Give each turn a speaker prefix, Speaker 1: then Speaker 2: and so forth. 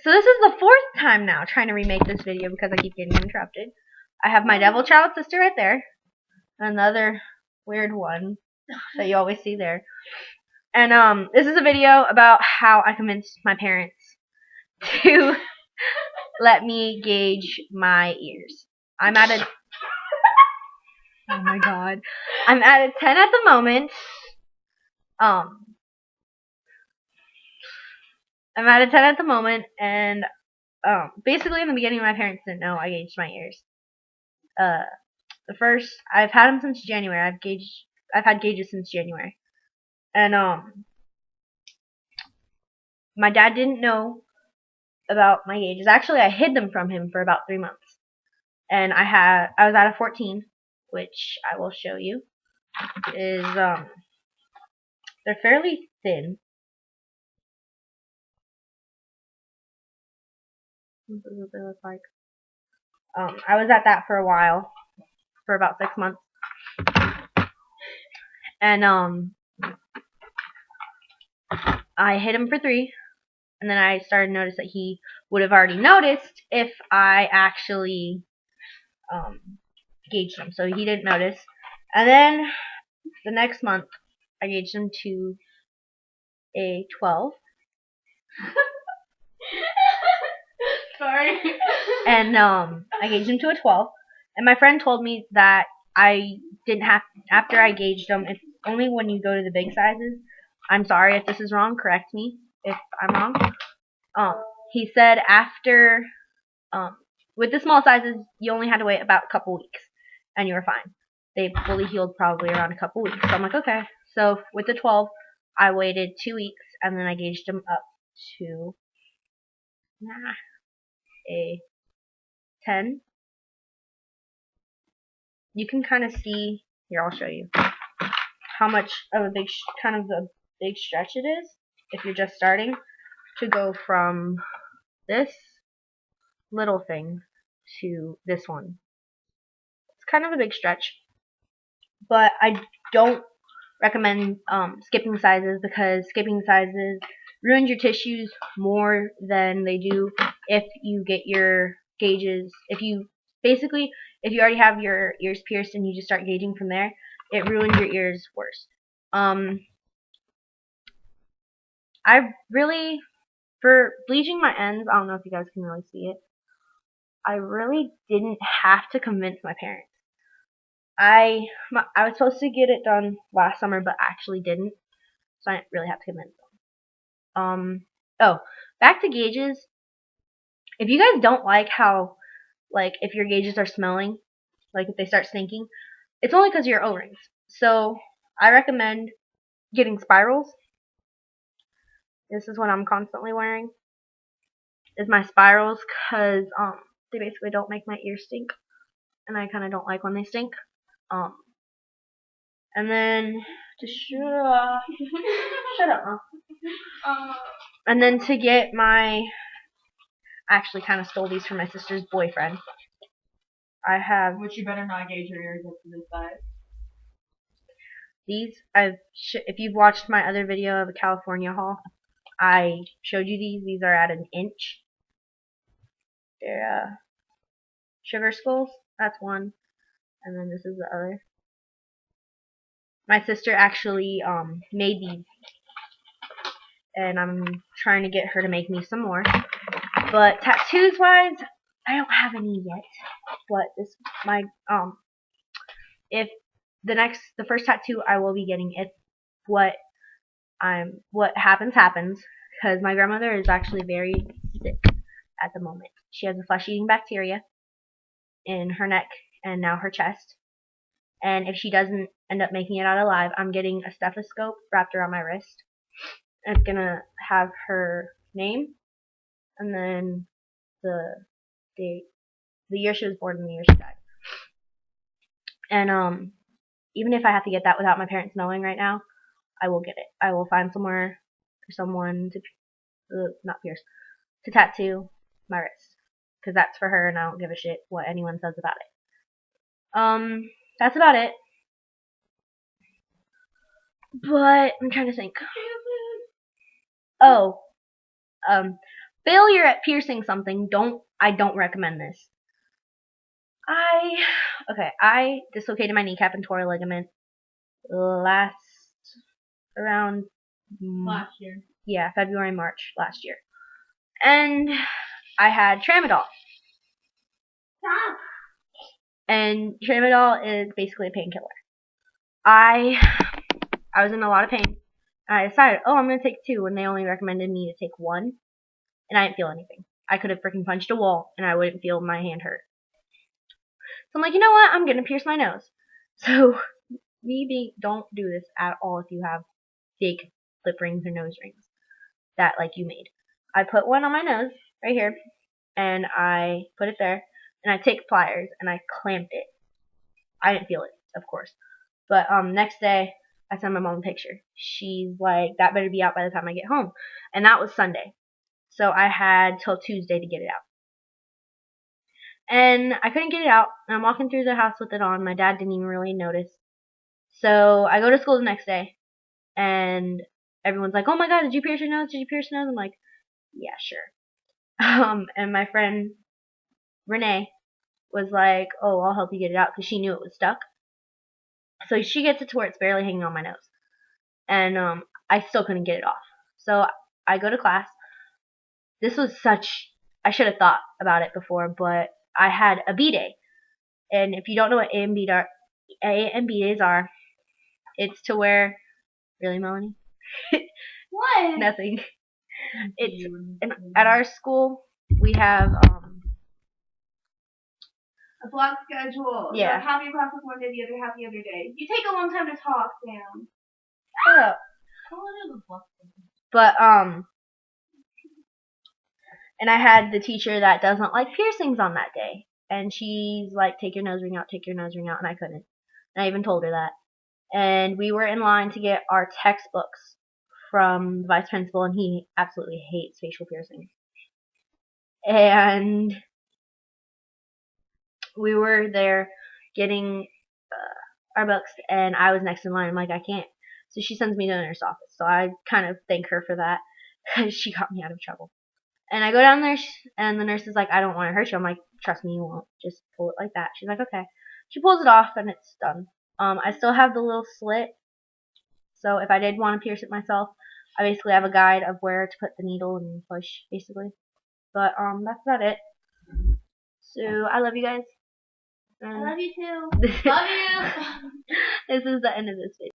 Speaker 1: So this is the fourth time now trying to remake this video because I keep getting interrupted. I have my devil child sister right there. Another weird one that you always see there. And this is a video about how I convinced my parents to let me gauge my ears. I'm at a oh my god. I'm at a 10 at the moment. I'm at a 10 at the moment, and basically in the beginning my parents didn't know I gauged my ears. The first I've had them since January. I've had gauges since January. And my dad didn't know about my gauges. Actually, I hid them from him for about 3 months. And I was at a 14, which I will show you. Is they're fairly thin. This is what they look like. I was at that for a while, for about 6 months. And I hit him for 3, and then I started to notice that he would have already noticed if I actually gauged him. So he didn't notice. And then the next month, I gauged him to a 12.
Speaker 2: Sorry.
Speaker 1: And I gauged him to a 12. And my friend told me that I didn't have, after I gauged him, if only when you go to the big sizes. I'm sorry if this is wrong, correct me if I'm wrong. He said after, with the small sizes, you only had to wait about a couple weeks, and you were fine. They fully healed probably around a couple weeks. So I'm like, okay. So with the 12, I waited 2 weeks, and then I gauged him up to a 10. You can kind of see, here, I'll show you how much of a big, big stretch it is if you're just starting to go from this little thing to this one. It's kind of a big stretch, but I don't recommend skipping sizes, because skipping sizes ruins your tissues more than they do if you get your gauges. If you already have your ears pierced and you just start gauging from there, it ruins your ears worse. I really, for bleaching my ends, I don't know if you guys can really see it, I really didn't have to convince my parents. I was supposed to get it done last summer, but actually didn't, so I didn't really have to convince them. Oh, back to gauges. If you guys don't like how, like, if your gauges are smelling, like if they start stinking, it's only because of your O-rings. So I recommend getting spirals. This is what I'm constantly wearing, is my spirals, because they basically don't make my ears stink, and I kind of don't like when they stink. And then to shut up, Mom. And then to get my, I actually kind of stole these from my sister's boyfriend. I have,
Speaker 2: Which you better not gauge your ears up to this size.
Speaker 1: These, if you've watched my other video of a California haul, I showed you these. These are at 1 inch. They're sugar skulls. That's one. And then this is the other. My sister actually made these, and I'm trying to get her to make me some more. But tattoos wise, I don't have any yet. But if the first tattoo I will be getting, if what happens, because my grandmother is actually very sick at the moment. She has a flesh-eating bacteria in her neck and now her chest. And if she doesn't end up making it out alive, I'm getting a stethoscope wrapped around my wrist. And it's gonna have her name, and then the year she was born and the year she died. And even if I have to get that without my parents knowing right now, I will get it. I will find somewhere for someone to tattoo my wrist, because that's for her, and I don't give a shit what anyone says about it. That's about it. But I'm trying to think. Oh, Failure at piercing something, I don't recommend this. I dislocated my kneecap and tore a ligament around
Speaker 2: Last year.
Speaker 1: Yeah, February, March last year. And I had tramadol.
Speaker 2: Stop.
Speaker 1: And tramadol is basically a painkiller. I was in a lot of pain. And I decided, I'm going to take 2 when they only recommended me to take 1. And I didn't feel anything. I could have freaking punched a wall and I wouldn't feel my hand hurt. So I'm like, you know what? I'm going to pierce my nose. So don't do this at all if you have fake lip rings or nose rings that like you made. I put one on my nose right here and I put it there and I take pliers and I clamped it. I didn't feel it, of course. But next day I sent my mom a picture. She's like, that better be out by the time I get home. And that was Sunday. So I had till Tuesday to get it out. And I couldn't get it out. And I'm walking through the house with it on. My dad didn't even really notice. So I go to school the next day. And everyone's like, oh my god, did you pierce your nose? Did you pierce your nose? I'm like, yeah, sure. And my friend Renee was like, oh, I'll help you get it out because she knew it was stuck. So she gets it to where it's barely hanging on my nose. And I still couldn't get it off. So I go to class. This was I should have thought about it before, but I had a B-day. And if you don't know what A and B days are, it's to where, really, Melanie?
Speaker 2: What?
Speaker 1: Nothing. It's at our school we have
Speaker 2: a block schedule.
Speaker 1: Yeah.
Speaker 2: So half your class is one day, the other half the other day. You take a long time to talk, Sam.
Speaker 1: Shut up. But and I had the teacher that doesn't like piercings on that day. And she's like, take your nose ring out, take your nose ring out, and I couldn't. And I even told her that. And we were in line to get our textbooks from the vice principal, and he absolutely hates facial piercings. And we were there getting our books, and I was next in line. I'm like, I can't. So she sends me to the nurse's office. So I kind of thank her for that, because she got me out of trouble. And I go down there, and the nurse is like, I don't want to hurt you. I'm like, trust me, you won't. Just pull it like that. She's like, okay. She pulls it off, and it's done. I still have the little slit. So if I did want to pierce it myself, I basically have a guide of where to put the needle and push, basically. But that's about it. So I love you guys.
Speaker 2: I love you too. Love you.
Speaker 1: This is the end of this video.